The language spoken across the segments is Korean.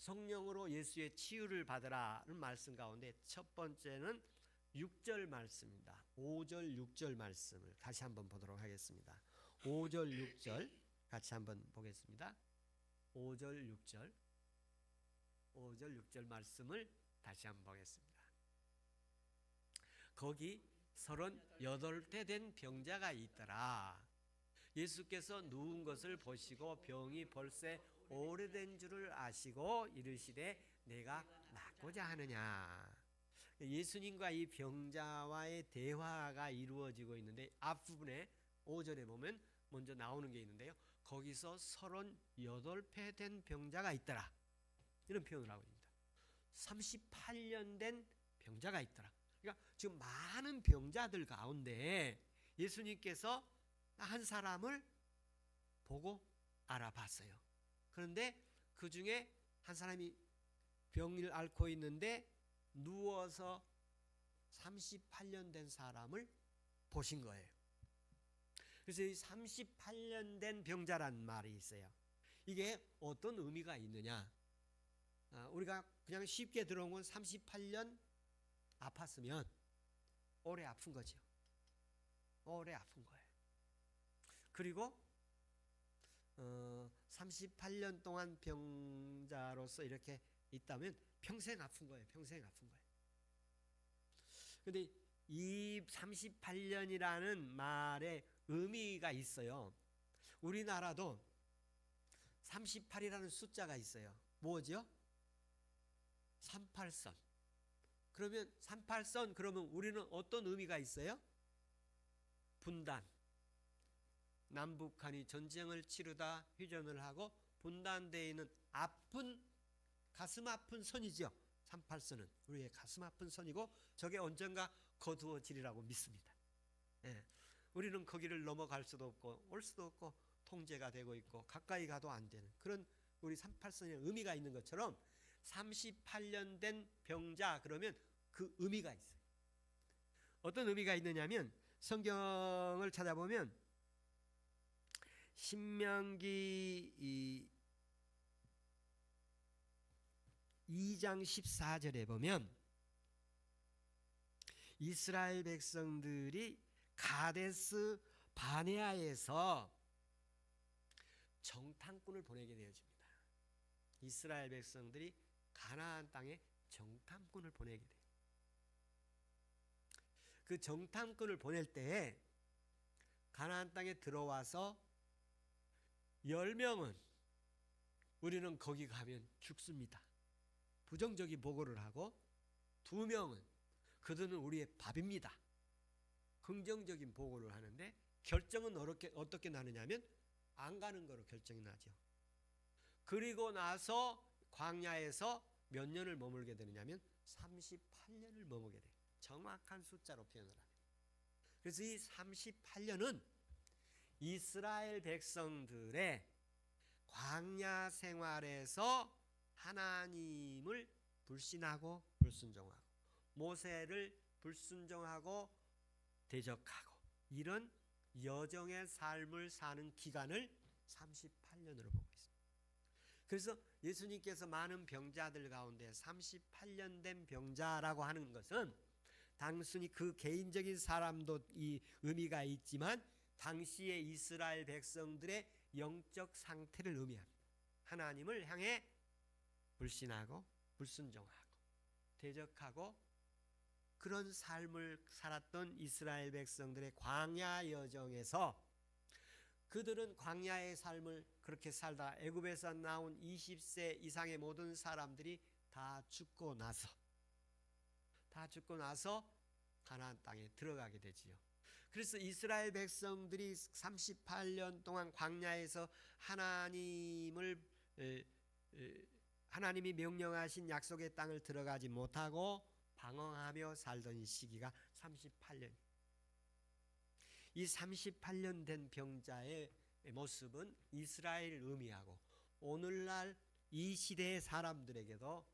성령으로 예수의 치유를 받으라는 말씀 가운데 첫 번째는 6절 말씀입니다. 5절 6절 말씀을 다시 한번 보도록 하겠습니다. 5절 6절 같이 한번 보겠습니다. 5절 6절 말씀을 다시 한번 보겠습니다. 거기 38대 된 병자가 있더라. 예수께서 누운 것을 보시고 병이 벌써 오래된 줄을 아시고 이르시되 내가 낫고자 하느냐. 예수님과 이 병자와의 대화가 이루어지고 있는데 앞부분에 5절에 보면 먼저 나오는 게 있는데요. 거기서 38배 된 병자가 있더라. 이런 표현을 하고 있습니다. 38년 된 병자가 있더라. 그러니까 지금 많은 병자들 가운데 예수님께서 한 사람을 보고 알아봤어요. 그런데 그 중에 한 사람이 병을 앓고 있는데 누워서 38년 된 사람을 보신 거예요. 그래서 이 38년 된 병자란 말이 있어요. 이게 어떤 의미가 있느냐? 우리가 그냥 쉽게 들어온 건 38년 아팠으면 오래 아픈 거죠. 오래 아픈 거예요. 그리고 38년 동안 병자로서 이렇게 있다면 평생 아픈 거예요. 평생 아픈 거예요. 그런데 이 38년이라는 말에 의미가 있어요. 우리나라도 38이라는 숫자가 있어요. 뭐죠? 38선. 그러면 38선 그러면 우리는 어떤 의미가 있어요? 분단. 남북한이 전쟁을 치르다 휴전을 하고 분단되어 있는 아픈 가슴 아픈 선이죠. 38선은 우리의 가슴 아픈 선이고 저게 언젠가 거두어지리라고 믿습니다. 예. 우리는 거기를 넘어갈 수도 없고 올 수도 없고 통제가 되고 있고 가까이 가도 안 되는 그런 우리 38선의 의미가 있는 것처럼 38년 된 병자 그러면 그 의미가 있어요. 어떤 의미가 있느냐면 성경을 찾아보면 신명기 2장 14절에 보면 이스라엘 백성들이 가데스 바네아에서 정탐꾼을 보내게 되어집니다. 이스라엘 백성들이 가나안 땅에 정탐꾼을 보내게 돼요. 그 정탐꾼을 보낼 때에 가나안 땅에 들어와서 10명은 우리는 거기 가면 죽습니다. 부정적인 보고를 하고 2명은 그들은 우리의 밥입니다. 긍정적인 보고를 하는데 결정은 어떻게 나느냐면 안 가는 거로 결정이 나죠. 그리고 나서 광야에서 몇 년을 머물게 되느냐면 38년을 머물게 돼요. 정확한 숫자로 표현을 합니다. 그래서 이 38년은 이스라엘 백성들의 광야 생활에서 하나님을 불신하고 불순종하고 모세를 불순종하고 대적하고 이런 여정의 삶을 사는 기간을 38년으로 보고 있습니다. 그래서 예수님께서 많은 병자들 가운데 38년 된 병자라고 하는 것은 단순히 그 개인적인 사람도 이 의미가 있지만 당시의 이스라엘 백성들의 영적 상태를 의미합니다. 하나님을 향해 불신하고 불순종하고 대적하고 그런 삶을 살았던 이스라엘 백성들의 광야 여정에서 그들은 광야의 삶을 그렇게 살다 애굽에서 나온 20세 이상의 모든 사람들이 다 죽고 나서 가나안 땅에 들어가게 되지요. 그래서 이스라엘 백성들이 38년 동안 광야에서 하나님이 명령하신 약속의 땅을 들어가지 못하고 방황하며 살던 시기가 38년. 이 38년 된 병자의 모습은 이스라엘을 의미하고 오늘날 이 시대의 사람들에게도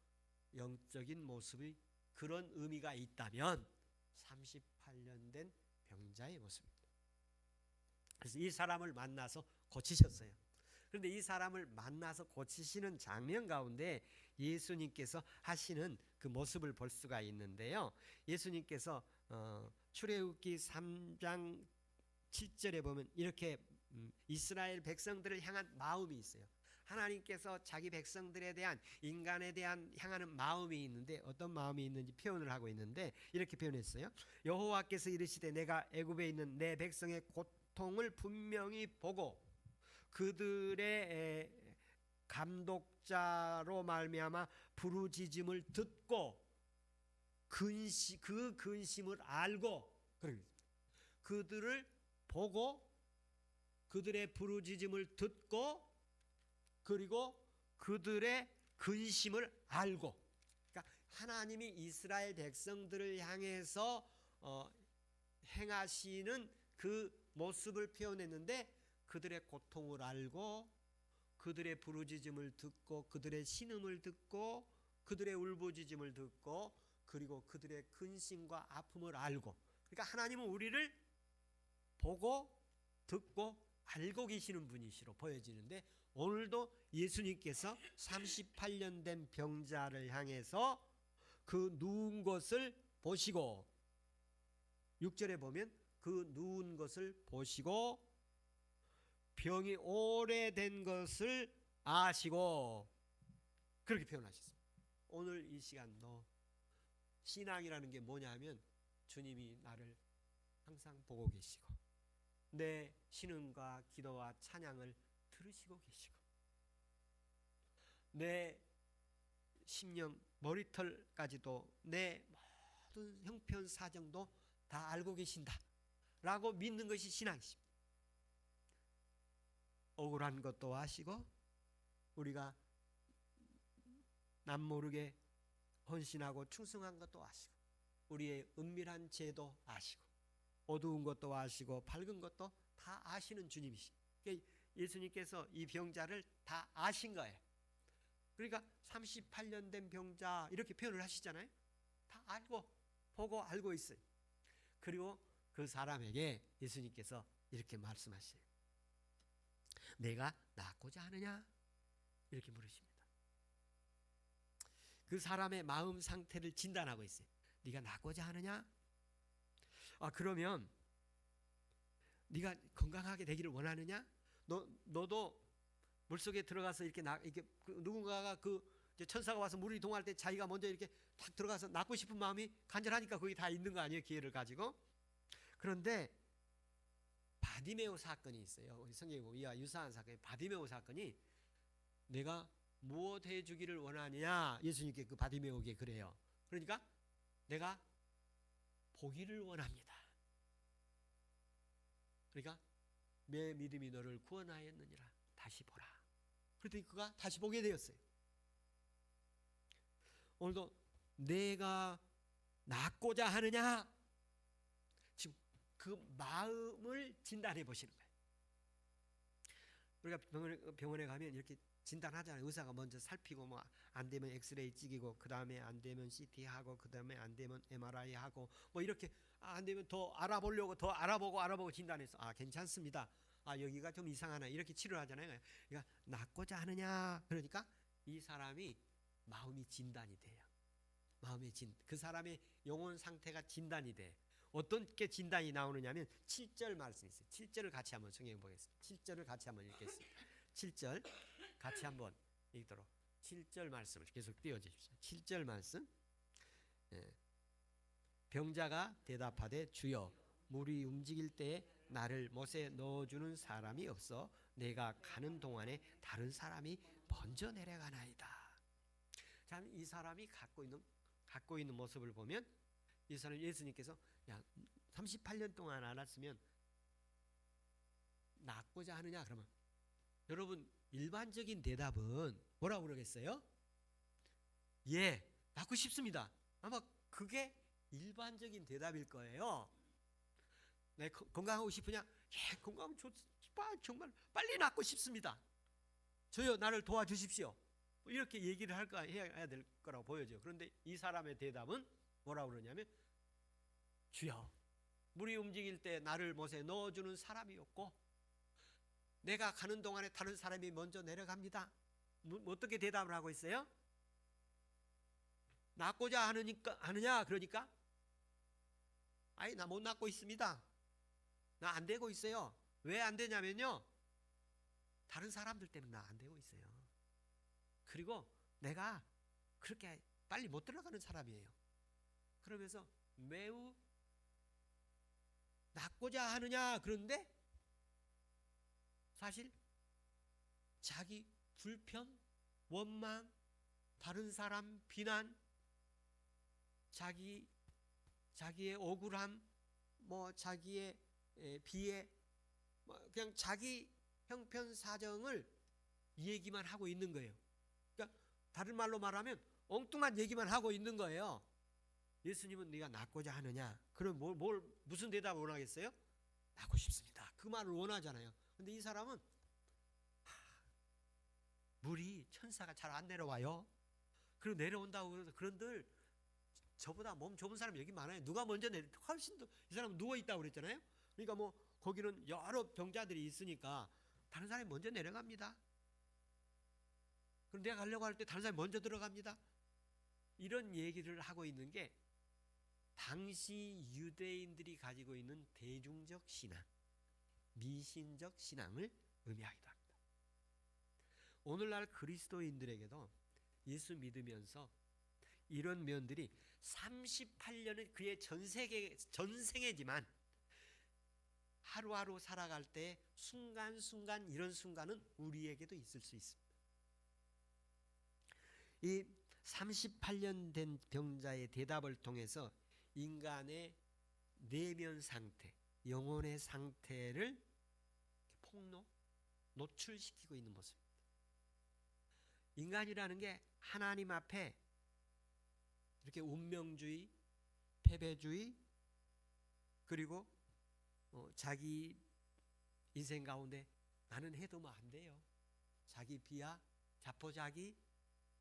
영적인 모습이 그런 의미가 있다면 38년 된 병자의 모습입니다. 그래서 이 사람을 만나서 고치셨어요. 그런데 이 사람을 만나서 고치시는 장면 가운데 예수님께서 하시는 그 모습을 볼 수가 있는데요. 예수님께서 출애굽기 3장 7절에 보면 이렇게 이스라엘 백성들을 향한 마음이 있어요. 하나님께서 자기 백성들에 대한, 인간에 대한 향하는 마음이 있는데, 어떤 마음이 있는지 표현을 하고 있는데 이렇게 표현했어요. 여호와께서 이르시되 내가 애굽에 있는 내 백성의 고통을 분명히 보고 그들의 감독자로 말미암아 부르짖음을 듣고 그 근심을 알고, 그들을 보고 그들의 부르짖음을 듣고 그리고 그들의 근심을 알고. 그러니까 하나님이 이스라엘 백성들을 향해서 행하시는 그 모습을 표현했는데, 그들의 고통을 알고 그들의 부르짖음을 듣고 그들의 신음을 듣고 그들의 울부짖음을 듣고 그리고 그들의 근심과 아픔을 알고. 그러니까 하나님은 우리를 보고 듣고 알고 계시는 분이시로 보여지는데, 오늘도 예수님께서 38년 된 병자를 향해서 그 누운 것을 보시고, 6절에 보면 그 누운 것을 보시고 병이 오래된 것을 아시고, 그렇게 표현하셨습니다. 오늘 이 시간도 신앙이라는 게 뭐냐 하면, 주님이 나를 항상 보고 계시고 내 신음과 기도와 찬양을 들으시고 계시고 내 심령 머리털까지도 내 모든 형편 사정도 다 알고 계신다 라고 믿는 것이 신앙이십니다. 억울한 것도 아시고 우리가 남모르게 헌신하고 충성한 것도 아시고 우리의 은밀한 죄도 아시고 어두운 것도 아시고 밝은 것도 다 아시는 주님이십니다. 그러니까 예수님께서 이 병자를 다 아신 거예요. 그러니까 38년 된 병자 이렇게 표현을 하시잖아요. 다 알고 보고 알고 있어요. 그리고 그 사람에게 예수님께서 이렇게 말씀하셔요. 내가 낫고자 하느냐? 이렇게 물으십니다. 그 사람의 마음 상태를 진단하고 있어요. 네가 낫고자 하느냐? 그러면 네가 건강하게 되기를 원하느냐? 너도 물속에 들어가서 이렇게 누군가가 천사가 와서 물이 동할 때 자기가 먼저 이렇게 탁 들어가서 낫고 싶은 마음이 간절하니까 거기 다 있는 거 아니에요? 기회를 가지고. 그런데 바디메오 사건이 있어요. 우리 성경에 보면 이와 유사한 사건이, 바디메오 사건이 내가 무엇 해주기를 원하느냐? 예수님께 그 바디메오에게 그래요. 그러니까 내가 보기를 원합니다. 그러니까 내 믿음이 너를 구원하였느니라. 다시 보라. 그랬더니 그가 다시 보게 되었어요. 오늘도 내가 낫고자 하느냐? 지금 그 마음을 진단해 보시는 거예요. 우리가 병원에 가면 이렇게 진단하잖아요. 의사가 먼저 살피고 뭐 안 되면 엑스레이 찍이고 그 다음에 안 되면 CT 하고 그 다음에 안 되면 MRI 하고 뭐 이렇게 안 되면 더 알아보려고 더 알아보고 진단해서 괜찮습니다. 여기가 좀 이상하네 이렇게 치료를 하잖아요. 그러니까 낫고자 하느냐? 그러니까 이 사람이 마음이 진단이 돼요. 그 사람의 영혼 상태가 진단이 돼. 어떤 게 진단이 나오느냐면 7절 말씀이 있어요. 7절을 같이 한번 성경에 보겠습니다. 7절을 같이 한번 읽겠습니다. 7절 같이 한번 읽도록 7절 말씀을 계속 띄워주십시오. 7절 말씀. 병자가 대답하되 주여 물이 움직일 때에 나를 못에 넣어주는 사람이 없어 내가 가는 동안에 다른 사람이 먼저 내려가나이다. 참, 이 사람이 갖고 있는 모습을 보면 이 사람 예수님께서 38년 동안 알았으면 낫고자 하느냐? 그러면 여러분 일반적인 대답은 뭐라고 그러겠어요? 예, 낫고 싶습니다. 아마 그게 일반적인 대답일 거예요. 네, 건강하고 싶으냐? 예, 건강 좋다. 정말 빨리 낫고 싶습니다. 저요, 나를 도와주십시오. 이렇게 얘기를 해야 될 거라고 보여져요. 그런데 이 사람의 대답은 뭐라고 그러냐면 주여 물이 움직일 때 나를 못에 넣어주는 사람이 없고 내가 가는 동안에 다른 사람이 먼저 내려갑니다. 어떻게 대답을 하고 있어요? 낫고자 하느냐 그러니까 아이 나 못 낫고 있습니다. 나 안 되고 있어요. 왜 안 되냐면요, 다른 사람들 때문에 나 안 되고 있어요. 그리고 내가 그렇게 빨리 못 들어가는 사람이에요. 그러면서 매우 낫고자 하느냐 그런데 사실 자기 불편, 원망, 다른 사람 비난, 자기의 억울함, 뭐 자기의 비애, 그냥 자기 형편 사정을 얘기만 하고 있는 거예요. 그러니까 다른 말로 말하면 엉뚱한 얘기만 하고 있는 거예요. 예수님은 네가 낫고자 하느냐? 그럼 무슨 대답을 원하겠어요? 낫고 싶습니다. 그 말을 원하잖아요. 근데 이 사람은 물이 천사가 잘 안 내려와요. 그리고 내려온다고 그래서 그런들 저보다 몸 좁은 사람이 여기 많아요. 누가 먼저 훨씬 더 이 사람은 누워 있다고 그랬잖아요. 그러니까 뭐 거기는 여러 병자들이 있으니까 다른 사람이 먼저 내려갑니다. 그럼 내가 가려고 할 때 다른 사람이 먼저 들어갑니다. 이런 얘기를 하고 있는 게 당시 유대인들이 가지고 있는 대중적 신앙, 미신적 신앙을 의미하기도 합니다. 오늘날 그리스도인들에게도 예수 믿으면서 이런 면들이 38년은 그의 전생애지만 하루하루 살아갈 때 순간순간 이런 순간은 우리에게도 있을 수 있습니다. 이 38년 된 병자의 대답을 통해서 인간의 내면 상태, 영혼의 상태를 노출시키고 있는 모습입니다. 인간이라는 게 하나님 앞에 이렇게 운명주의, 패배주의, 그리고 자기 인생 가운데 나는 해도 뭐 안 돼요, 자기 비하, 자포자기,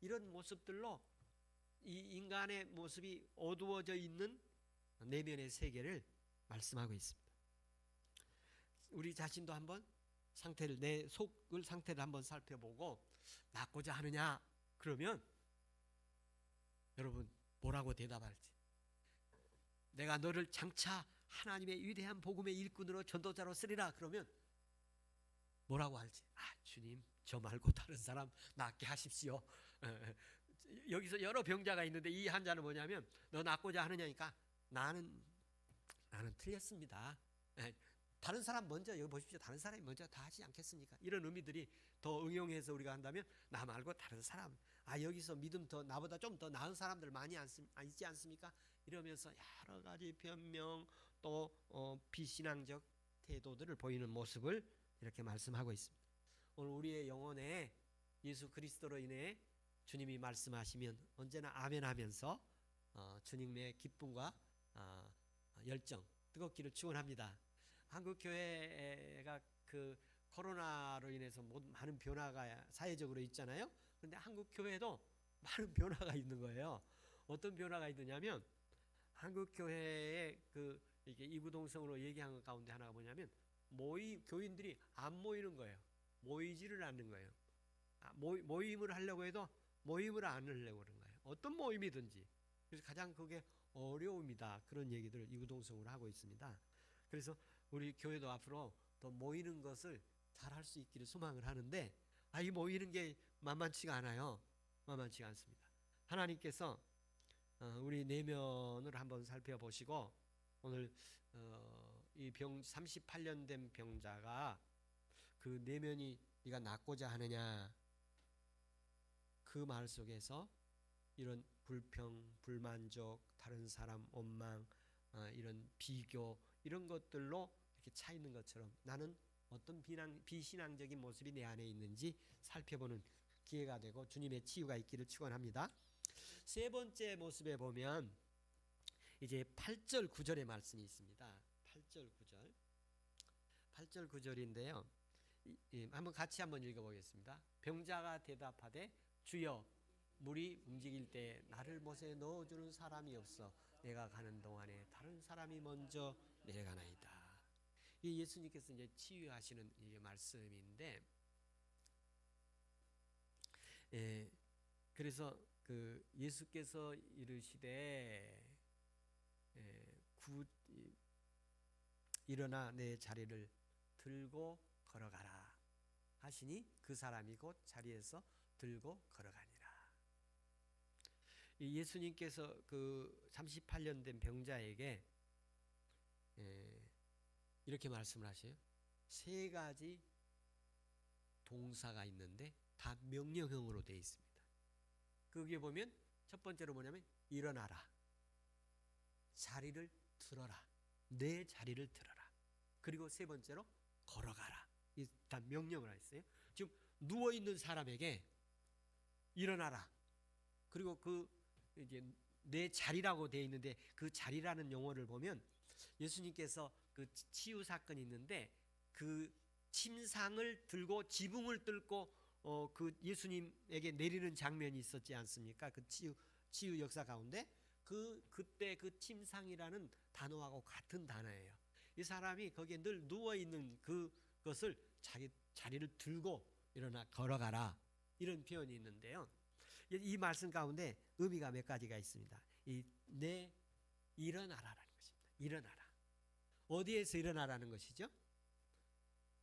이런 모습들로 이 인간의 모습이 어두워져 있는 내면의 세계를 말씀하고 있습니다. 우리 자신도 한번 내 속을 상태를 한번 살펴보고 낫고자 하느냐 그러면 여러분 뭐라고 대답할지. 내가 너를 장차 하나님의 위대한 복음의 일꾼으로 전도자로 쓰리라 그러면 뭐라고 할지. 주님 저 말고 다른 사람 낫게 하십시오. 여기서 여러 병자가 있는데 이 환자는 뭐냐면 너 낫고자 하느냐니까 나는 틀렸습니다. 다른 사람 먼저, 여기 보십시오, 다른 사람이 먼저 다 하지 않겠습니까? 이런 의미들이 더 응용해서 우리가 한다면 나 말고 다른 사람, 여기서 믿음 나보다 좀 더 나은 사람들 많이 있지 않습니까? 이러면서 여러 가지 변명 또 비신앙적 태도들을 보이는 모습을 이렇게 말씀하고 있습니다. 오늘 우리의 영혼에 예수 그리스도로 인해 주님이 말씀하시면 언제나 아멘 하면서 주님의 기쁨과 열정, 뜨겁기를 축원합니다. 한국 교회가 그 코로나로 인해서 많은 변화가 사회적으로 있잖아요. 그런데 한국 교회도 많은 변화가 있는 거예요. 어떤 변화가 있느냐면 한국 교회의 이게 이구동성으로 얘기한 것 가운데 하나가 뭐냐면 교인들이 안 모이는 거예요. 모이지를 않는 거예요. 모임을 하려고 해도 모임을 안 하려고 그러는 거예요. 어떤 모임이든지. 그래서 가장 그게 어려움이다, 그런 얘기들을 이구동성으로 하고 있습니다. 그래서 우리 교회도 앞으로 더 모이는 것을 잘 할 수 있기를 소망을 하는데 이 모이는 게 만만치가 않아요. 만만치가 않습니다. 하나님께서 우리 내면을 한번 살펴보시고 오늘 이 38년 된 병자가 그 내면이 네가 낫고자 하느냐, 그 말 속에서 이런 불평, 불만족, 다른 사람 원망, 이런 비교, 이런 것들로 이렇게 차 있는 것처럼 나는 어떤 비신앙적인 모습이 내 안에 있는지 살펴보는 기회가 되고 주님의 치유가 있기를 축원합니다. 세 번째 모습에 보면 이제 8절 9절의 말씀이 있습니다. 8절 9절인데요. 한번 같이 한번 읽어보겠습니다. 병자가 대답하되 주여 물이 움직일 때 나를 못에 넣어주는 사람이 없어 내가 가는 동안에 다른 사람이 먼저 내려가나이다. 이 예수님께서 이제 치유하시는 이 말씀인데, 그래서 그 예수께서 이르시되 일어나 내 자리를 들고 걸어가라 하시니 그 사람이 곧 자리에서 들고 걸어가니라. 예수님께서 그 38년 된 병자에게 이렇게 말씀을 하셔요. 세 가지 동사가 있는데 다 명령형으로 되어 있습니다. 거기에 보면 첫 번째로 뭐냐면 일어나라, 자리를 들어라, 내 자리를 들어라. 그리고 세 번째로 걸어가라. 이 다 명령을 했어요. 지금 누워 있는 사람에게 일어나라. 그리고 그 이제 내 자리라고 되어 있는데 그 자리라는 용어를 보면 예수님께서 그 치유 사건이 있는데 그 침상을 들고 지붕을 뚫고 그 예수님에게 내리는 장면이 있었지 않습니까? 그 치유 역사 가운데 그때 그 침상이라는 단어하고 같은 단어예요. 이 사람이 거기에 늘 누워 있는 그것을 자기 자리를 들고 일어나 걸어가라 이런 표현이 있는데요. 이 말씀 가운데 의미가 몇 가지가 있습니다. 내 일어나라라는 것입니다. 일어나라. 어디에서 일어나라는 것이죠?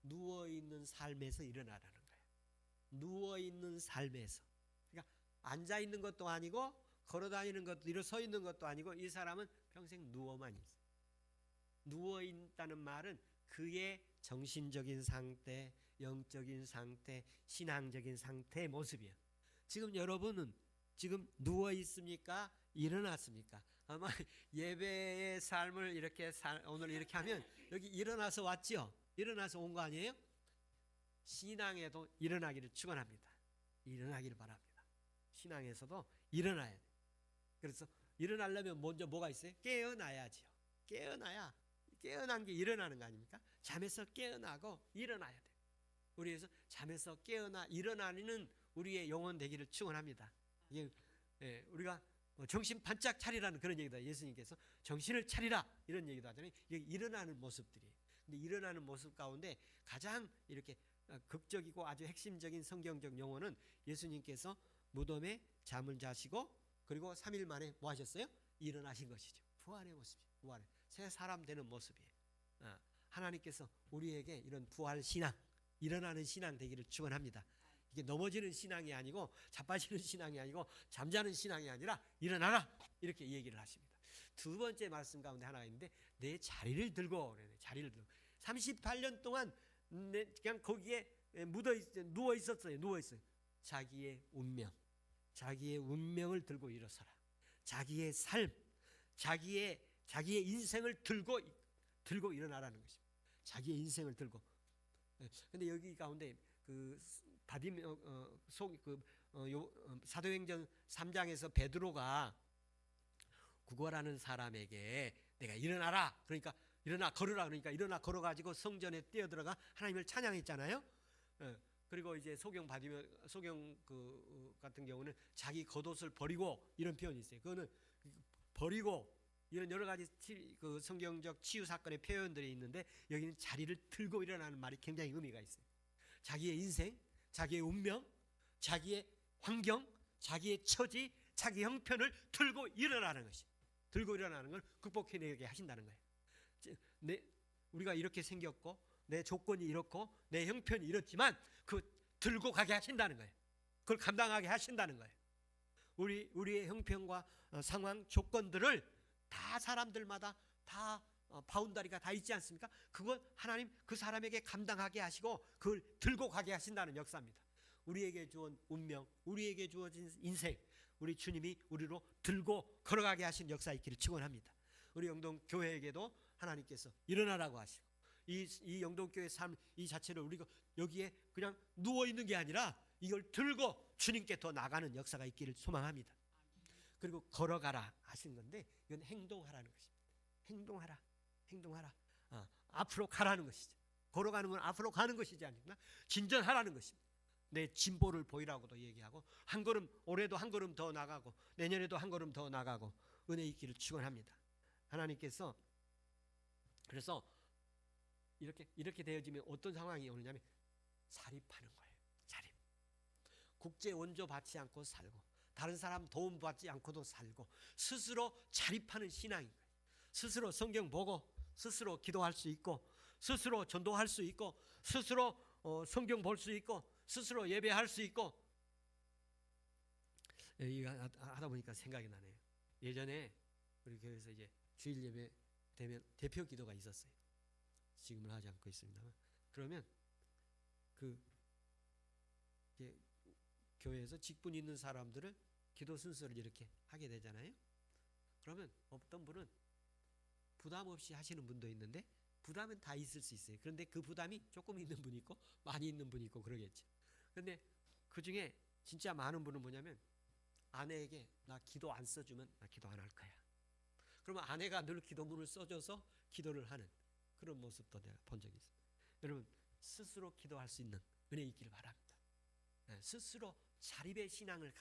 누워 있는 삶에서 일어나라는 거예요. 누워 있는 삶에서. 그러니까 앉아 있는 것도 아니고 걸어 다니는 것도 일어서 있는 것도 아니고 이 사람은 평생 누워만 있어요. 누워 있다는 말은 그의 정신적인 상태, 영적인 상태, 신앙적인 상태의 모습이에요. 지금 여러분은 지금 누워 있습니까? 일어났습니까? 아마 예배의 삶을 이렇게 오늘 이렇게 하면 여기 일어나서 왔죠? 일어나서 온 거 아니에요? 신앙에도 일어나기를 축원합니다. 일어나기를 바랍니다. 신앙에서도 일어나야 돼요. 그래서 일어나려면 먼저 뭐가 있어요? 깨어나야지요. 깨어난 게 일어나는 거 아닙니까? 잠에서 깨어나고 일어나야 돼요. 우리에서 잠에서 깨어나 일어나는 우리의 영혼 되기를 축원합니다. 이게 우리가 정신 반짝 차리라는 그런 얘기다. 예수님께서 정신을 차리라 이런 얘기도 하잖아요. 이게 일어나는 모습들이에요. 근데 일어나는 모습 가운데 가장 이렇게 극적이고 아주 핵심적인 성경적 용어는 예수님께서 무덤에 잠을 자시고 그리고 3일 만에 뭐 하셨어요? 일어나신 것이죠. 부활의 모습이에요. 부활의 새 사람 되는 모습이에요. 하나님께서 우리에게 이런 부활 신앙, 일어나는 신앙 되기를 축원합니다. 이게 넘어지는 신앙이 아니고 자빠지는 신앙이 아니고 잠자는 신앙이 아니라 일어나라 이렇게 얘기를 하십니다. 두 번째 말씀 가운데 하나가 있는데 내 자리를 들고 자리를 들고 38년 동안 그냥 거기에 누워 있었어요. 자기의 운명을 들고 일어서라. 자기의 삶, 자기의 인생을 들고 일어나라는 것입니다. 자기의 인생을 들고. 근데 여기 가운데 그 사도행전 3장에서 베드로가 구걸하는 사람에게 내가 일어나라 그러니까 일어나 걸으라 그러니까 일어나 걸어가지고 성전에 뛰어들어가 하나님을 찬양했잖아요. 그리고 이제 소경 같은 경우는 자기 겉옷을 버리고 이런 표현이 있어요. 그거는 버리고 이런 여러 가지 그 성경적 치유 사건의 표현들이 있는데 여기는 자리를 들고 일어나는 말이 굉장히 의미가 있어요. 자기의 인생, 자기의 운명, 자기의 환경, 자기의 처지, 자기 형편을 들고 일어나는 것이. 들고 일어나는 걸 극복해내게 하신다는 거예요. 우리가 이렇게 생겼고 내 조건이 이렇고 내 형편이 이렇지만 그 들고 가게 하신다는 거예요. 그걸 감당하게 하신다는 거예요. 우리의 형편과 상황, 조건들을 다 사람들마다 다 바운다리가 다 있지 않습니까? 그걸 하나님 그 사람에게 감당하게 하시고 그걸 들고 가게 하신다는 역사입니다. 우리에게 주은 운명, 우리에게 주어진 인생, 우리 주님이 우리로 들고 걸어가게 하신 역사 있기를 축원합니다. 우리 영동교회에게도 하나님께서 일어나라고 하시고 이 영동교회 삶 이 자체를 우리가 여기에 그냥 누워있는 게 아니라 이걸 들고 주님께 더 나가는 역사가 있기를 소망합니다. 그리고 걸어가라 하신 건데 이건 행동하라는 것입니다. 행동하라. 앞으로 가라는 것이죠. 걸어가는 건 앞으로 가는 것이지 않습니까? 진전하라는 것입니다. 내 진보를 보이라고도 얘기하고 한 걸음 올해도 한 걸음 더 나가고 내년에도 한 걸음 더 나가고 은혜 있기를 축원합니다. 하나님께서 그래서 이렇게 되어지면 어떤 상황이 오느냐면 자립하는 거예요. 자립. 국제 원조 받지 않고 살고 다른 사람 도움 받지 않고도 살고 스스로 자립하는 신앙인 거예요. 스스로 성경 보고 스스로 기도할 수 있고 스스로 전도할 수 있고 스스로 성경 볼 수 있고 스스로 예배할 수 있고. 이거 하다 보니까 생각이 나네요. 예전에 우리 교회에서 이제 주일 예배 되면 대표 기도가 있었어요. 지금은 하지 않고 있습니다만. 그러면 그 이제 교회에서 직분 있는 사람들을 기도 순서를 이렇게 하게 되잖아요. 그러면 어떤 분은 부담 없이 하시는 분도 있는데 부담은 다 있을 수 있어요. 그런데 그 부담이 조금 있는 분이 있고 많이 있는 분이 있고 그러겠죠. 그런데 그 중에 진짜 많은 분은 뭐냐면 아내에게 나 기도 안 써주면 나 기도 안 할 거야. 그러면 아내가 늘 기도문을 써줘서 기도를 하는 그런 모습도 내가 본 적이 있어요. 여러분 스스로 기도할 수 있는 은혜 있기를 바랍니다. 스스로 자립의 신앙을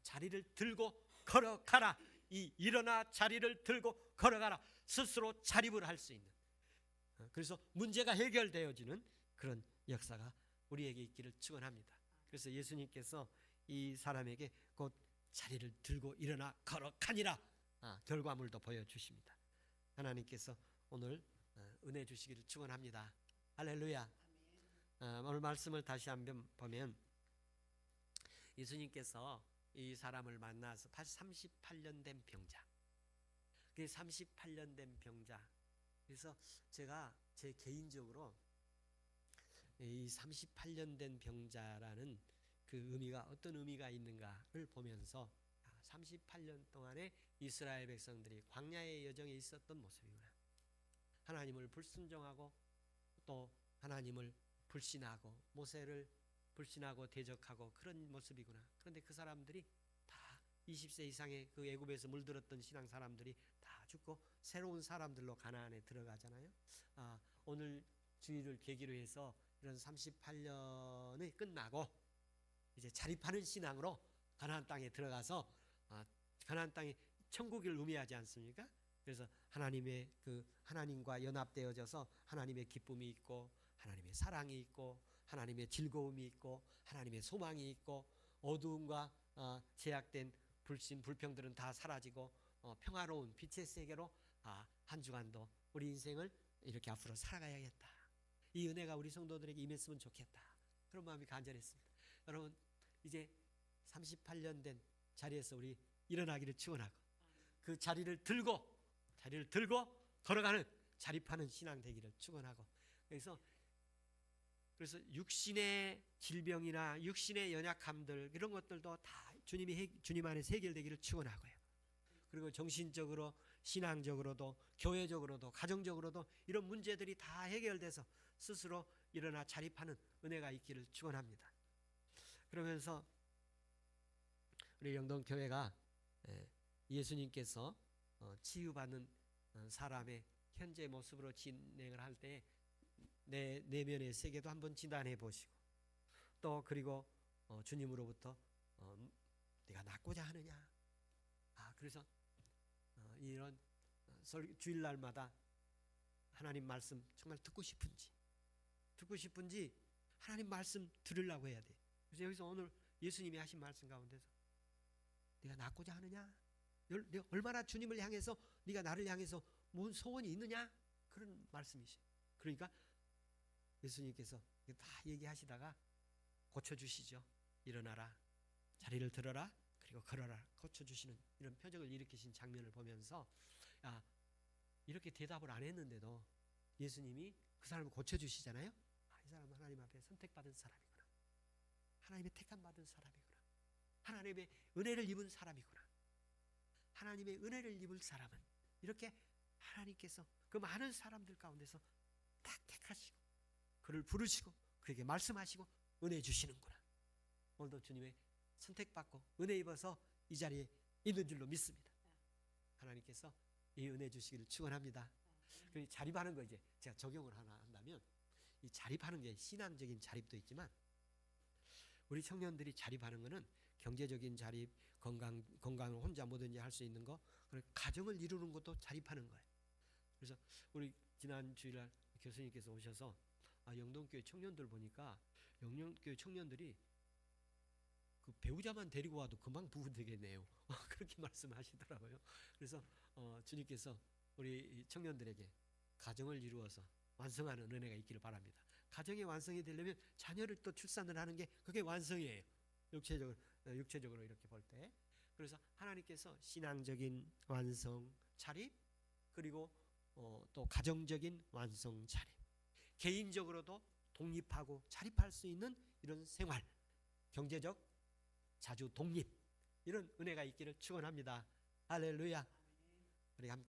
자리를 들고 걸어가라. 일어나 자리를 들고 걸어가라. 스스로 자립을 할 수 있는. 그래서 문제가 해결되어지는 그런 역사가 우리에게 있기를 축원합니다. 그래서 예수님께서 이 사람에게 곧 자리를 들고 일어나 걸어가니라 결과물도 보여주십니다. 하나님께서 오늘 은혜 주시기를 축원합니다. 할렐루야. 오늘 말씀을 다시 한번 보면 예수님께서 이 사람을 만나서 38년 된 병자. 그 38년 된 병자. 그래서 제가 제 개인적으로 이 38년 된 병자라는 그 의미가 어떤 의미가 있는가를 보면서 38년 동안에 이스라엘 백성들이 광야의 여정에 있었던 모습이구나. 하나님을 불순종하고 또 하나님을 불신하고 모세를 불신하고 대적하고 그런 모습이구나. 그런데 그 사람들이 다 20세 이상의 그 애굽에서 물들었던 신앙 사람들이 다 죽고 새로운 사람들로 가나안에 들어가잖아요. 오늘 주일을 계기로 해서 이런 38년이 끝나고 이제 자립하는 신앙으로 가나안 땅에 들어가서 가나안 땅이 천국을 의미하지 않습니까? 그래서 하나님의 그 하나님과 연합되어져서 하나님의 기쁨이 있고 하나님의 사랑이 있고 하나님의 즐거움이 있고 하나님의 소망이 있고 어두움과 제약된 불신 불평들은 다 사라지고 평화로운 빛의 세계로 한 주간도 우리 인생을 이렇게 앞으로 살아가야겠다. 이 은혜가 우리 성도들에게 임했으면 좋겠다. 그런 마음이 간절했습니다. 여러분 이제 38년 된 자리에서 우리 일어나기를 축원하고 그 자리를 들고 걸어가는 자립하는 신앙 되기를 축원하고 그래서 육신의 질병이나 육신의 연약함들 이런 것들도 다 주님 안에서 해결되기를 축원하고요. 그리고 정신적으로 신앙적으로도 교회적으로도 가정적으로도 이런 문제들이 다 해결돼서 스스로 일어나 자립하는 은혜가 있기를 축원합니다. 그러면서 우리 영동교회가 예수님께서 치유받는 사람의 현재 모습으로 진행을 할 때 내 내면의 세계도 한번 진단해 보시고 또 그리고 주님으로부터 내가 낫고자 하느냐. 그래서 이런 주일날마다 하나님 말씀 정말 듣고 싶은지 하나님 말씀 들으려고 해야 돼. 그래서 여기서 오늘 예수님이 하신 말씀 가운데서 네가 낫고자 하느냐? 네가 얼마나 주님을 향해서 네가 나를 향해서 무슨 소원이 있느냐? 그런 말씀이시. 그러니까 예수님께서 다 얘기하시다가 고쳐주시죠. 일어나라, 자리를 들어라, 그리고 걸어라, 고쳐주시는 이런 표적을 일으키신 장면을 보면서 이렇게 대답을 안 했는데도 예수님이 그 사람을 고쳐주시잖아요. 이 사람은 하나님 앞에 선택받은 사람이구나. 하나님의 택함 받은 사람이구나. 하나님의 은혜를 입은 사람이구나. 하나님의 은혜를 입을 사람은 이렇게 하나님께서 그 많은 사람들 가운데서 딱 택하시고 그를 부르시고 그에게 말씀하시고 은혜 주시는구나. 오늘도 주님의 선택받고 은혜 입어서 이 자리에 있는 줄로 믿습니다. 하나님께서 이 은혜 주시기를 축원합니다. 그 자립하는 거 이제 제가 적용을 하나 한다면 이 자립하는 게 신앙적인 자립도 있지만 우리 청년들이 자립하는 거는 경제적인 자립, 건강을 혼자 뭐든지 할 수 있는 거, 그리고 가정을 이루는 것도 자립하는 거예요. 그래서 우리 지난 주일날 교수님께서 오셔서 영동교회 청년들 보니까 영동교회 청년들이 그 배우자만 데리고 와도 금방 부부 되겠네요. 그렇게 말씀하시더라고요. 그래서 주님께서 우리 청년들에게 가정을 이루어서 완성하는 은혜가 있기를 바랍니다. 가정이 완성이 되려면 자녀를 또 출산을 하는 게 그게 완성이에요. 육체적으로 이렇게 볼 때. 그래서 하나님께서 신앙적인 완성 차림, 그리고 또 가정적인 완성 차림, 개인적으로도 독립하고 자립할 수 있는 이런 생활, 경제적 자주 독립, 이런 은혜가 있기를 축원합니다. 할렐루야. 우리 함께